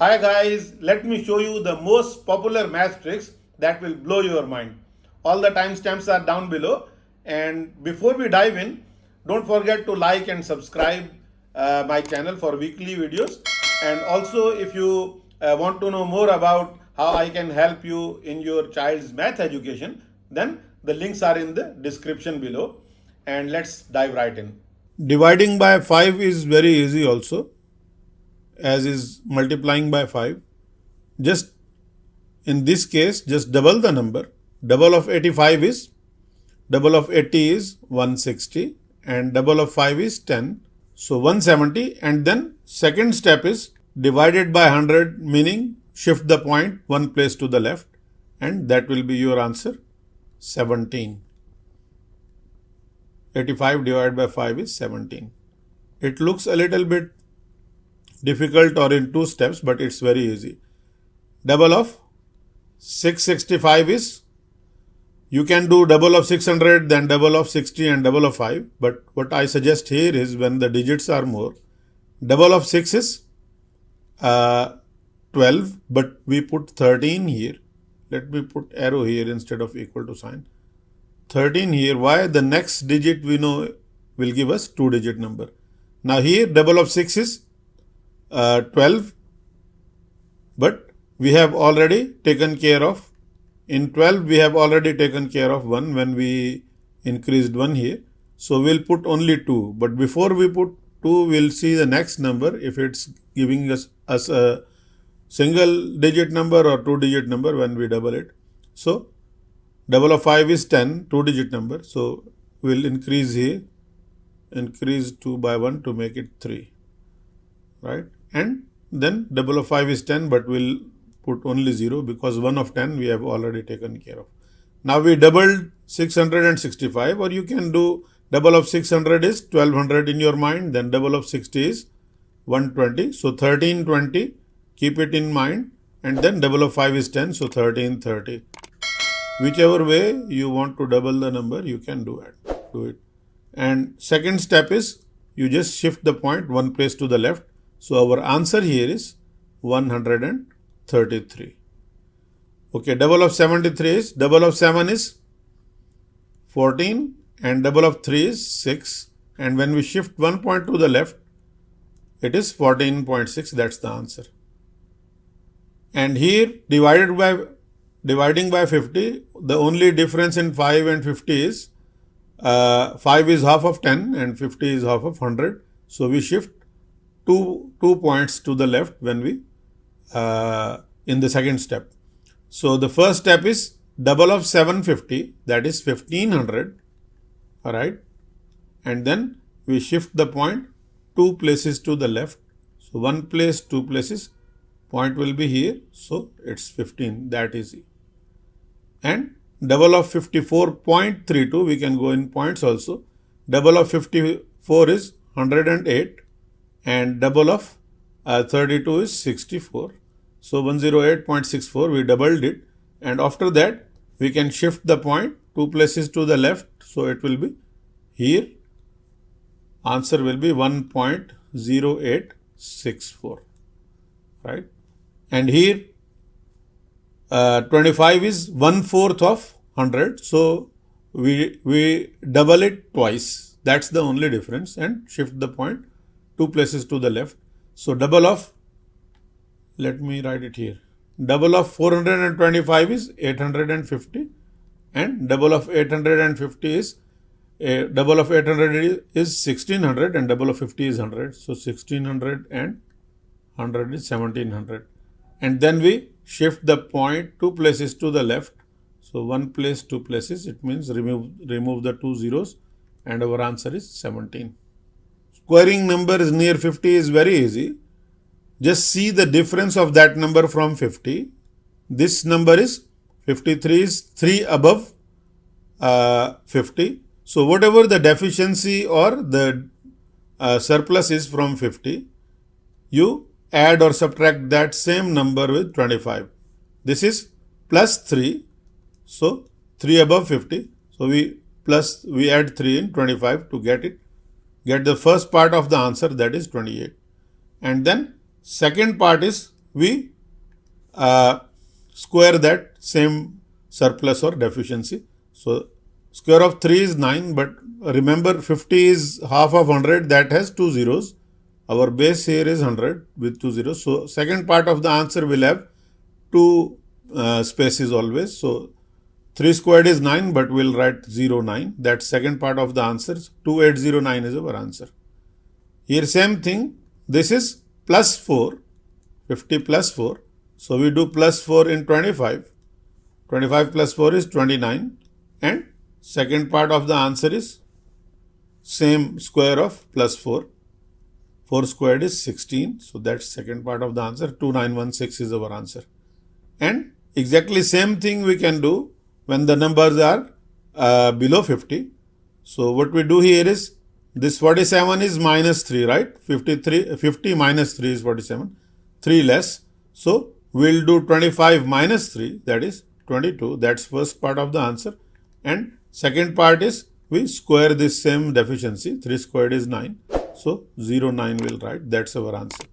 Hi guys, let me show you the most popular math tricks that will blow your mind. All the timestamps are down below. And before we dive in, don't forget to like and subscribe my channel for weekly videos. And also, if you want to know more about how I can help you in your child's math education, then the links are in the description below. And let's dive right in. Dividing by 5 is very easy also, as is multiplying by 5. Just in this case, just double the number. Double of 85 is, double of 80 is 160 and double of 5 is 10. So 170, and then second step is divided by 100, meaning shift the point one place to the left, and that will be your answer, 17. 85 divided by 5 is 17. It looks a little bit difficult or in two steps, but it's very easy. Double of 665 is, you can do double of 600, then double of 60 and double of 5. But what I suggest here is when the digits are more, double of 6 is 12, but we put 13 here. Let me put arrow here instead of equal to sign. 13 here. Why? The next digit we know will give us 2-digit number. Now here double of 6 is 12, but we have already taken care of, in 12 we have already taken care of 1 when we increased 1 here. So we'll put only 2, but before we put 2, we'll see the next number if it's giving us a single digit number or 2-digit number when we double it. So double of 5 is 10, 2-digit number. So we'll increase here, increase 2 by 1 to make it 3, right? And then double of 5 is 10, but we'll put only 0 because 1 of 10 we have already taken care of. Now we doubled 665, or you can do double of 600 is 1200 in your mind, then double of 60 is 120. So 1320, keep it in mind, and then double of 5 is 10, so 1330. Whichever way you want to double the number, you can do it. And second step is you just shift the point one place to the left. So our answer here is 133. Okay, double of 73 is, double of 7 is 14 and double of 3 is 6. And when we shift 1 point to the left, it is 14.6. That's the answer. And here dividing by 50, the only difference in 5 and 50 is 5 is half of 10 and 50 is half of 100. So we shift two points to the left when we in the second step. So the first step is double of 750, that is 1500. All right, and then we shift the point 2 places to the left. So 1 place, 2 places, point will be here. So it's 15, that easy. And double of 54.32, we can go in points also. Double of 54 is 108 and double of 32 is 64. So 108.64, we doubled it, and after that we can shift the point 2 places to the left. So it will be here, answer will be 1.0864, right? And here 25 is 1/4 of 100. So we double it twice. That's the only difference, and shift the point 2 places to the left. So double of, let me write it here, double of 425 is 850, and double of 850 is, double of 800 is 1600 and double of 50 is 100. So 1600 and 100 is 1700. And then we shift the point 2 places to the left. So 1 place, 2 places, it means remove the 2 zeros, and our answer is 17. Squaring numbers near 50 is very easy. Just see the difference of that number from 50. This number is 53 is 3 above 50. So whatever the deficiency or the surplus is from 50, you add or subtract that same number with 25. This is plus 3. So 3 above 50. So we add 3 in 25 to get the first part of the answer, that is 28. And then second part is we square that same surplus or deficiency. So square of 3 is 9, but remember 50 is half of 100, that has 2 zeros. Our base here is 100 with 2 zeros. So second part of the answer will have 2 spaces always. So 3 squared is 9, but we'll write 09. That second part of the answer, 2809 is our answer. Here same thing, this is plus 4, 50 plus 4. So we do plus 4 in 25. 25 plus 4 is 29. And second part of the answer is same square of plus 4. 4 squared is 16. So that's second part of the answer. 2916 is our answer. And exactly same thing we can do when the numbers are below 50. So what we do here is, this 47 is minus 3, right? 50 minus 3 is 47. 3 less. So we'll do 25 minus 3, that is 22. That's first part of the answer. And second part is we square this same deficiency. 3 squared is 9. So 09 we'll write. That's our answer.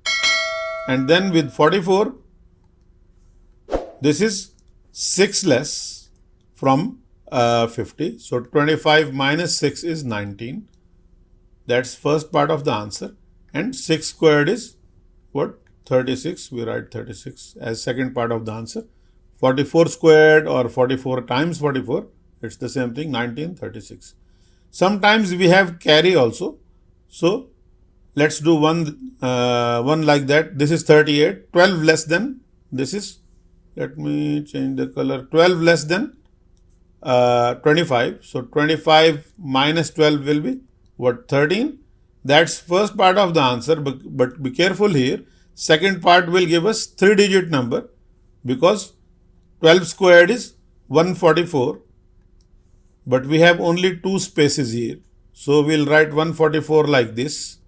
And then with 44, this is 6 less from 50. So 25 minus 6 is 19. That's first part of the answer. And 6 squared is what? 36. We write 36 as second part of the answer. 44 squared or 44 times 44, it's the same thing, 1936. Sometimes we have carry also. So let's do one like that. This is 38. 12 less than, this is, let me change the color, 12 less than 25. So 25 minus 12 will be what? 13. That's first part of the answer, but be careful here. Second part will give us 3-digit number, because 12 squared is 144, but we have only 2 spaces here. So we'll write 144 like this.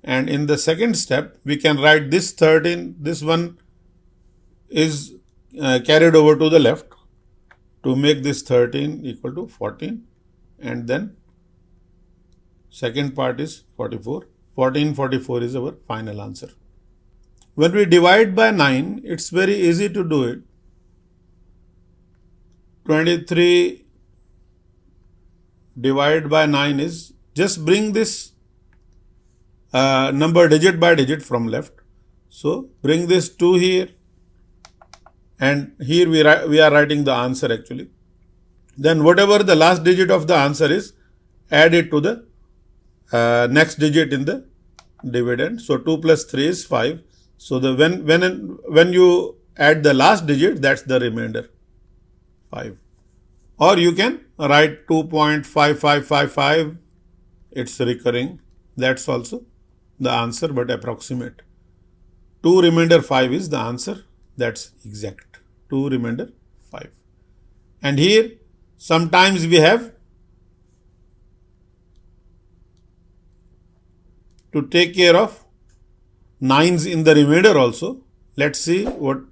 And in the second step, we can write this 13, this one is carried over to the left to make this 13 equal to 14. And then second part is 44. 1444 is our final answer. When we divide by 9, it's very easy to do it. 23 divided by 9 is, just bring this number digit by digit from left. So bring this 2 here, and here we are writing the answer actually. Then whatever the last digit of the answer is, add it to the next digit in the dividend. So 2 plus 3 is 5. So the when you add the last digit, that's the remainder, 5. Or you can write 2.5555. It's recurring. That's also the answer, but approximate. 2 remainder 5 is the answer. That's exact. 2 remainder 5. And here sometimes we have to take care of 9s in the remainder also. Let's see what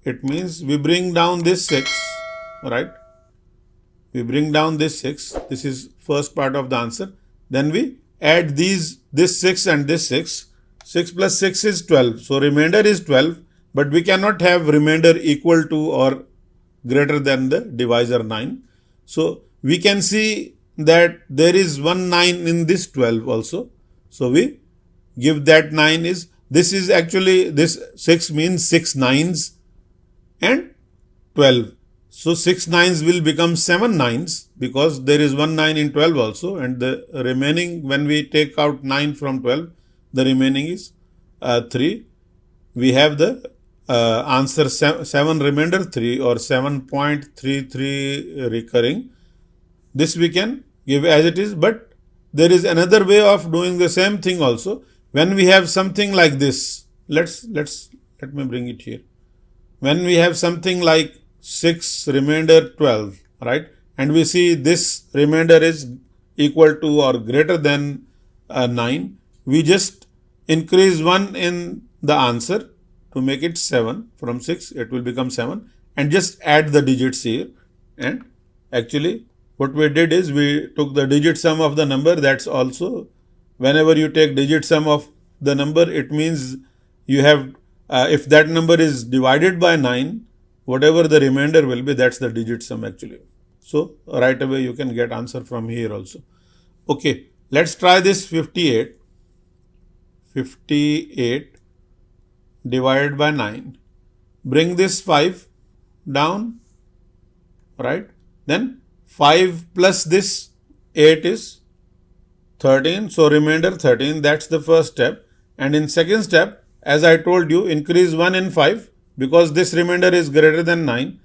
it means. We bring down this 6, right? We bring down this 6. This is first part of the answer. Then we add this 6 and this 6. 6 plus 6 is 12. So remainder is 12, but we cannot have remainder equal to or greater than the divisor 9. So we can see that there is one 9 in this 12 also. So we give that 9 is, this is actually, this 6 means 6 9s and 12. So 6 9s will become 7 9s, because there is one 9 in 12 also, and the remaining, when we take out 9 from 12, the remaining is 3. We have the answer 7 remainder 3, or 7.33 recurring. This we can give as it is, but there is another way of doing the same thing also. When we have something like this, let me bring it here. When we have something like 6 remainder 12, right? And we see this remainder is equal to or greater than 9. We just increase 1 in the answer to make it 7. From 6, it will become 7. And just add the digits here. And actually, what we did is we took the digit sum of the number. That's also, whenever you take digit sum of the number, it means you have if that number is divided by 9, whatever the remainder will be, that's the digit sum actually. So right away you can get answer from here also. Okay, let's try this 58. 58 divided by 9. Bring this 5 down, right? Then 5 plus this 8 is 13. So remainder 13. That's the first step. And in second step, as I told you, increase 1 in 5 because this remainder is greater than 9.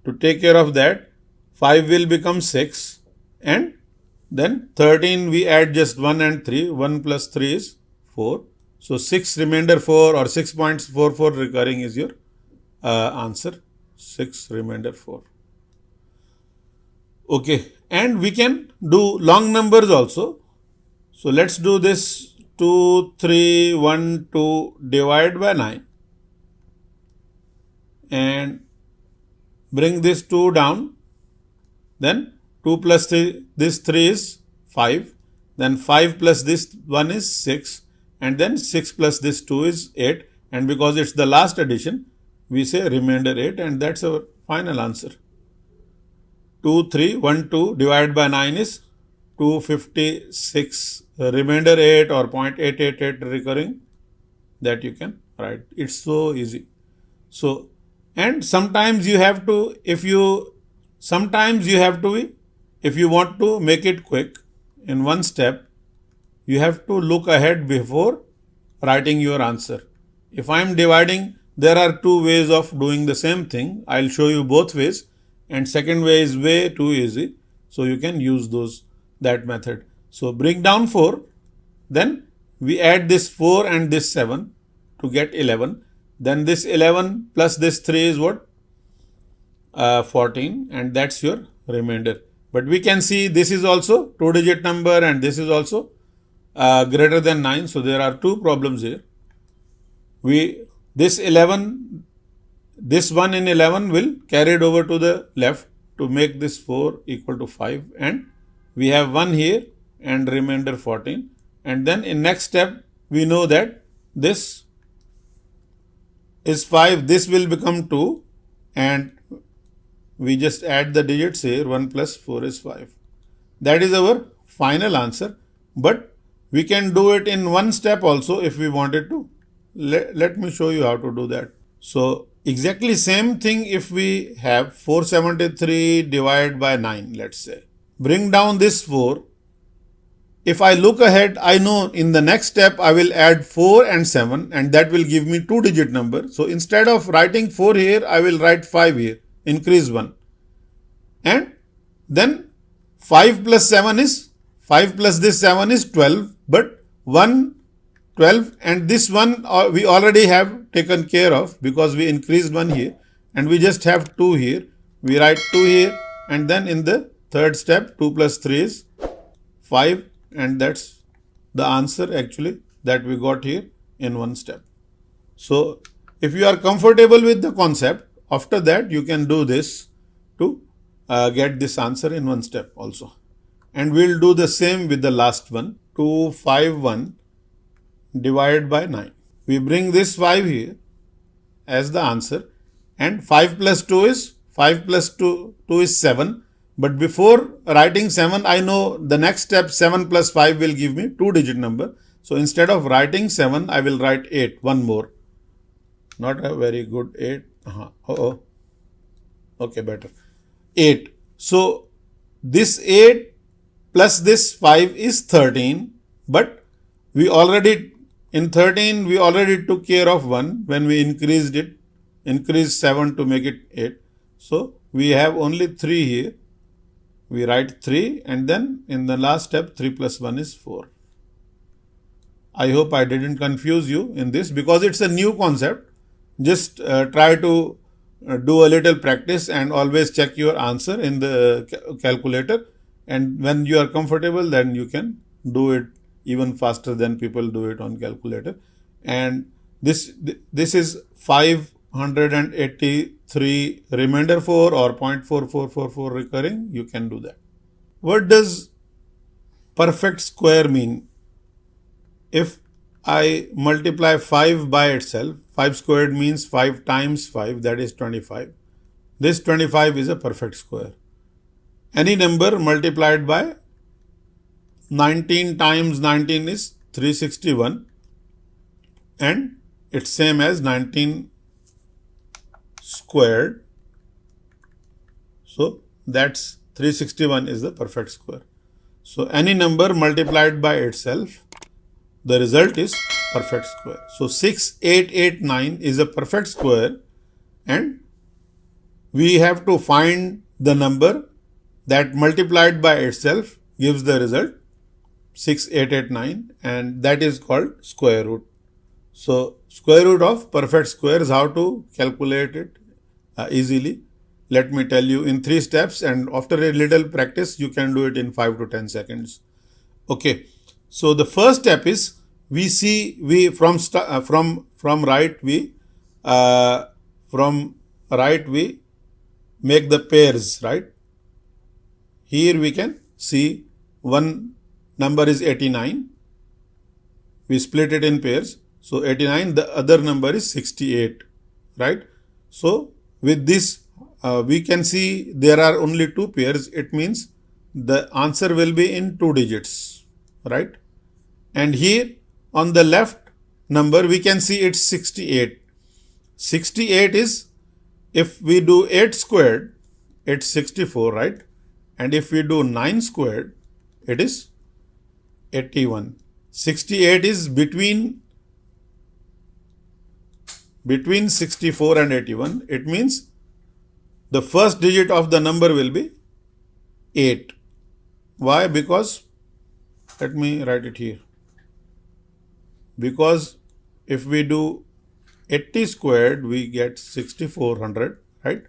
To take care of that, 5 will become 6 and then 13 we add just 1 and 3. 1 plus 3 is 4. So 6 remainder 4 or 6.44 recurring is your answer. 6 remainder 4. Okay, and we can do long numbers also. So let's do this 2, 3, 1, 2 divide by 9 and bring this 2 down. Then 2 plus 3, this 3 is 5. Then 5 plus this 1 is 6. And then 6 plus this 2 is 8. And because it's the last addition, we say remainder 8 and that's our final answer. 2, 3, 1, 2 divided by 9 is 256. Remainder 8 or 0.888 recurring, that you can write. It's so easy. So, and sometimes you have to, if you want to make it quick in one step, you have to look ahead before writing your answer. If I am dividing, there are two ways of doing the same thing. I'll show you both ways, and second way is way too easy. So you can use that method. So bring down 4, then we add this 4 and this 7 to get 11. Then this 11 plus this 3 is what? 14, and that's your remainder. But we can see this is also 2-digit number and this is also greater than 9. So there are two problems here. This 11, this 1 in 11 will carry it over to the left to make this 4 equal to 5, and we have 1 here and remainder 14. And then in next step, we know that this is 5, this will become 2, and we just add the digits here. 1 plus 4 is 5. That is our final answer, but we can do it in one step also if we wanted to. Let me show you how to do that. So exactly same thing if we have 473 divided by 9, let's say. Bring down this 4. If I look ahead, I know in the next step I will add 4 and 7 and that will give me 2-digit number. So instead of writing 4 here, I will write 5 here, increase 1. And then 5 plus 7 is, 5 plus this 7 is 12, but 1, 12 and this one we already have taken care of because we increased 1 here and we just have 2 here. We write 2 here and then in the third step 2 plus 3 is 5, and that's the answer actually that we got here in one step. So if you are comfortable with the concept, after that you can do this to get this answer in one step also. And we'll do the same with the last one, 251 divided by 9. We bring this 5 here as the answer, and 5 plus 2 is 5 plus 2 is 7. But before writing 7, I know the next step 7 plus 5 will give me 2-digit number. So instead of writing 7, I will write 8, one more. Not a very good 8. Okay, better. 8. So this 8 plus this 5 is 13. But we already, in 13, we already took care of 1 when we increased 7 to make it 8. So we have only 3 here. We write 3 and then in the last step 3 plus 1 is 4. I hope I didn't confuse you in this because it's a new concept. Just try to do a little practice and always check your answer in the calculator, and when you are comfortable then you can do it even faster than people do it on calculator. And this is 583 remainder 4 or 0.4444 recurring. You can do that. What does perfect square mean? If I multiply 5 by itself. 5 squared means 5 times 5, that is 25. This 25 is a perfect square. Any number multiplied by 19 times 19 is 361, and it's same as 19 squared. So that's 361 is the perfect square. So any number multiplied by itself, the result is perfect square. So 6889 is a perfect square, and we have to find the number that multiplied by itself gives the result 6889, and that is called square root. So square root of perfect square is how to calculate it easily. Let me tell you in 3 steps, and after a little practice you can do it in 5 to 10 seconds. Okay, so the first step is from right we make the pairs, right? Here we can see one number is 89. We split it in pairs. So 89, the other number is 68, right? So with this, we can see there are only 2 pairs. It means the answer will be in 2 digits, right? And here on the left number, we can see it's 68. 68 is, if we do 8 squared, it's 64, right? And if we do 9 squared, it is 81. 68 is between 64 and 81. It means the first digit of the number will be 8. Why? Because, let me write it here. Because if we do 80 squared, we get 6400, right?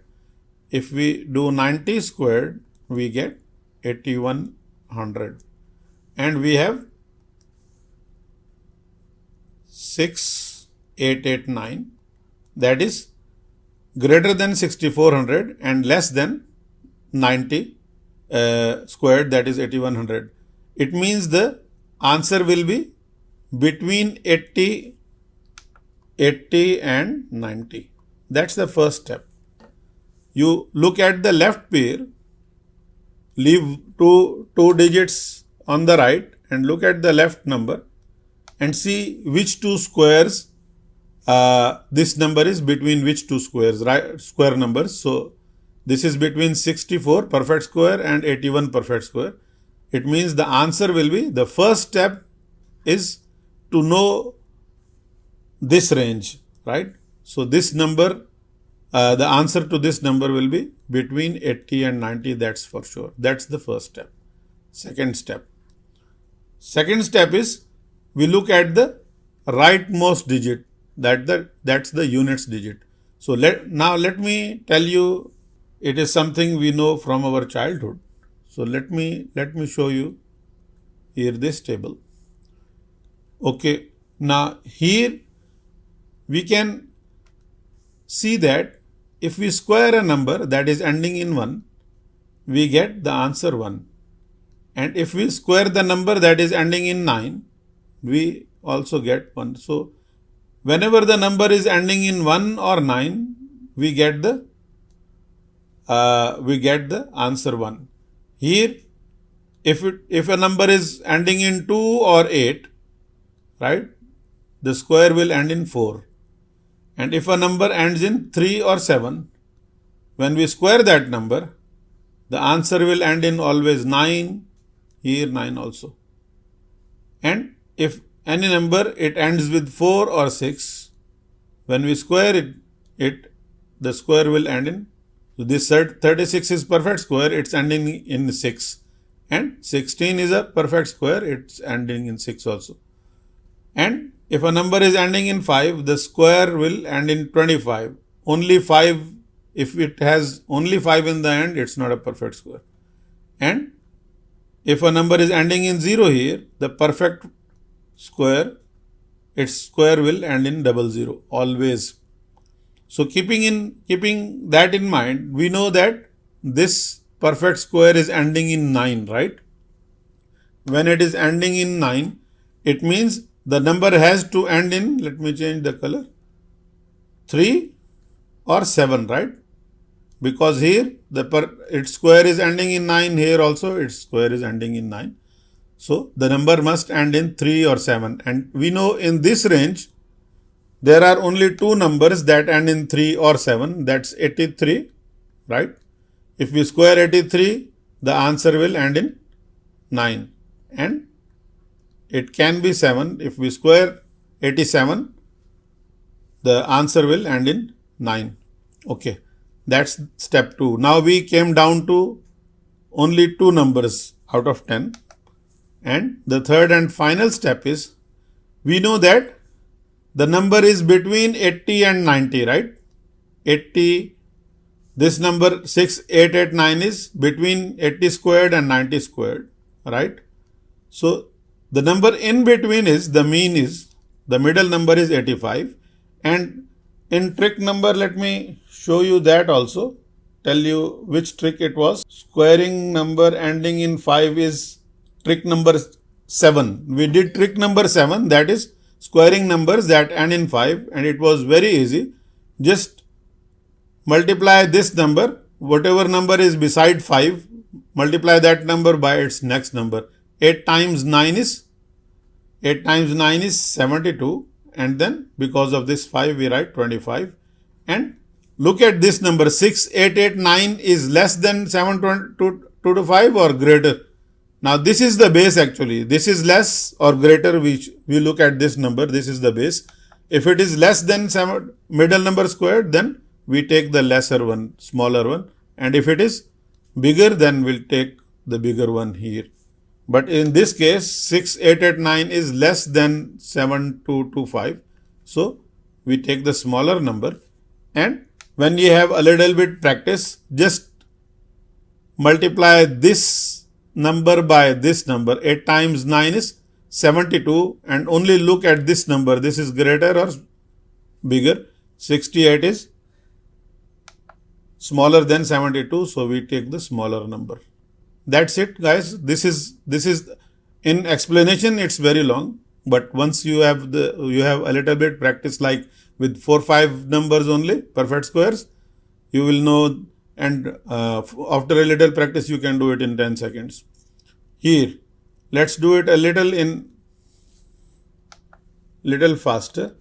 If we do 90 squared, we get 8100. And we have 6889, that is greater than 6400 and less than 90 squared, that is 8100. It means the answer will be between 80 and 90. That's the first step. You look at the left pair, leave two digits on the right and look at the left number and see which 2 squares this number is between which 2 squares, right? Square numbers. So this is between 64 perfect square and 81 perfect square. It means the answer will be, the first step is to know this range, right? So this number, the answer to this number will be between 80 and 90, that's for sure. That's the first step. Second step is we look at the rightmost digit, that's the units digit. So let me tell you, it is something we know from our childhood. So let me show you here this table. Okay, now here we can see that if we square a number that is ending in 1, we get the answer 1. And if we square the number that is ending in 9, we also get 1. So whenever the number is ending in 1 or 9, we get the answer 1. Here, if a number is ending in 2 or 8, right, the square will end in 4. And if a number ends in 3 or 7, when we square that number, the answer will end in always 9, here 9 also. And if any number, it ends with 4 or 6, when we square it, the square will end in, so this 36 is perfect square, it's ending in 6. And 16 is a perfect square, it's ending in 6 also. And if a number is ending in 5, the square will end in 25. Only 5, if it has only 5 in the end, it's not a perfect square. And if a number is ending in 0 here, the perfect square, its square will end in 00, always. So keeping that in mind, we know that this perfect square is ending in 9, right? When it is ending in 9, it means the number has to end in, let me change the color, 3 or 7, right? Because here its square is ending in 9, here also its square is ending in 9. So the number must end in 3 or 7. And we know in this range, there are only two numbers that end in 3 or 7. That's 83, right? If we square 83, the answer will end in 9. And it can be 7. If we square 87, the answer will end in 9. Okay. That's step 2. Now we came down to only two numbers out of 10. And the third and final step is, we know that the number is between 80 and 90, right? 80, this number 6889 is between 80 squared and 90 squared, right? So the number in between is, the mean is, the middle number is 85. And in trick number, let me show you that also, tell you which trick it was. Squaring number ending in 5 is trick number 7. We did trick number 7, that is squaring numbers that end in 5, and it was very easy. Just multiply this number, whatever number is beside 5, multiply that number by its next number. 8 times 9 is 72, and then because of this 5 we write 25. And look at this number, 6889 is less than 725 or greater. Now this is the base actually. This is less or greater, we look at this number, this is the base. If it is less than middle number squared, then we take the lesser one, smaller one. And if it is bigger, then we'll take the bigger one here. But in this case, 6889 is less than 7225. So we take the smaller number. And when you have a little bit practice, just multiply this number by this number. 8 times 9 is 72, and only look at this number. This is greater or bigger. 68 is smaller than 72, so we take the smaller number. That's it, guys. This is in explanation, it's very long, but once you have a little bit practice, like with 4-5 numbers only, perfect squares, you will know. And after a little practice, you can do it in 10 seconds. Here, let's do it a little faster.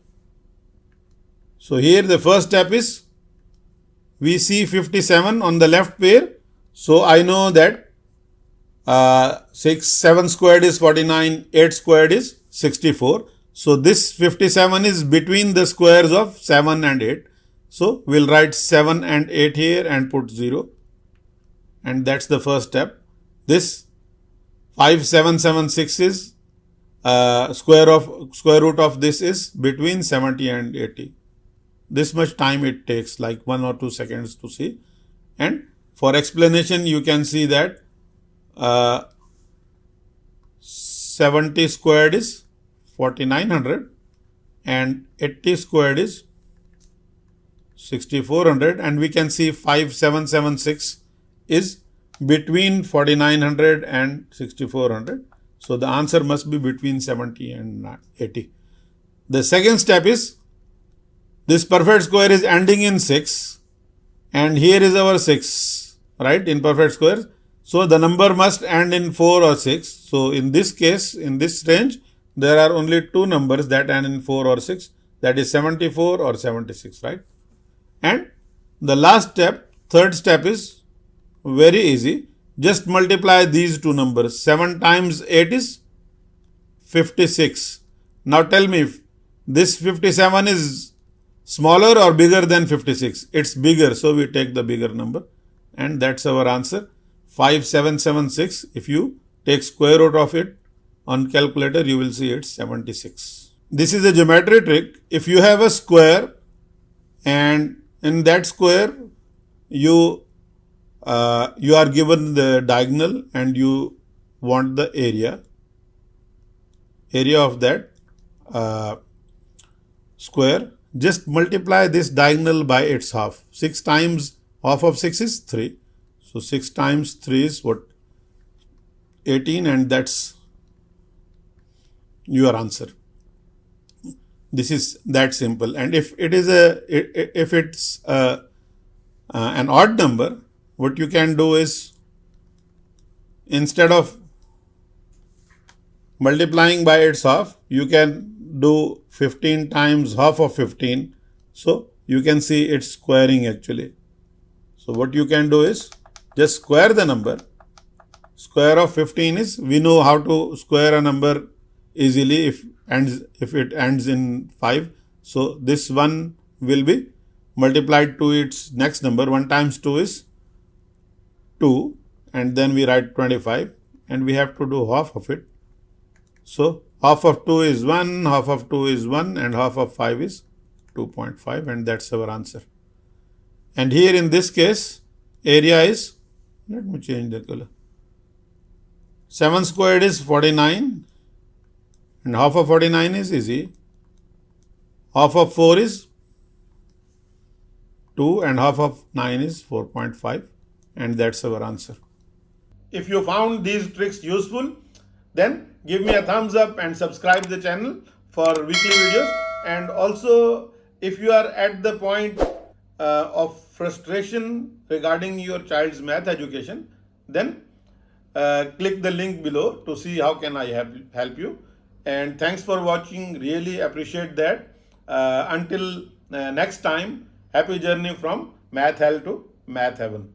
So here the first step is, we see 57 on the left pair. So I know that 7 squared is 49, 8 squared is 64. So this 57 is between the squares of 7 and 8. So we'll write 7 and 8 here and put 0. And that's the first step. This 5776 is square root of this is between 70 and 80. This much time it takes, like 1 or 2 seconds to see. And for explanation, you can see that 70 squared is 4900 and 80 squared is 6400, and we can see 5776 is between 4900 and 6400. So the answer must be between 70 and 80. The second step is, this perfect square is ending in 6, and here is our 6, right, in perfect square. So the number must end in 4 or 6. So in this case, in this range, there are only two numbers that end in 4 or 6, that is 74 or 76, right? And the last step, third step, is very easy. Just multiply these two numbers. 7 times 8 is 56. Now tell me if this 57 is smaller or bigger than 56. It's bigger, so we take the bigger number. And that's our answer, 5776. If you take square root of it on calculator, you will see it's 76. This is a geometry trick. If you have a square, and in that square you are given the diagonal and you want the area of that square, just multiply this diagonal by its half. 6 times half of 6 is 3. So 6 times 3 is what? 18, and that's your answer. This is that simple. And if it's an odd number, what you can do is, instead of multiplying by its half, you can do 15 times half of 15. So you can see it's squaring actually. So what you can do is just square the number. Square of 15 is, we know how to square a number easily if it ends in 5. So this one will be multiplied to its next number. 1 times 2 is 2, and then we write 25, and we have to do half of it. So half of 2 is 1, half of 2 is 1, and half of 5 is 2.5, and that's our answer. And here in this case, area is, let me change the color. 7 squared is 49, and half of 49 is easy. Half of 4 is 2, and half of 9 is 4.5, and that's our answer. If you found these tricks useful, then give me a thumbs up and subscribe the channel for weekly videos. And also, if you are at the point of frustration regarding your child's math education, then click the link below to see how can I help you. And thanks for watching. Really appreciate that. Until next time, happy journey from Math Hell to Math Heaven.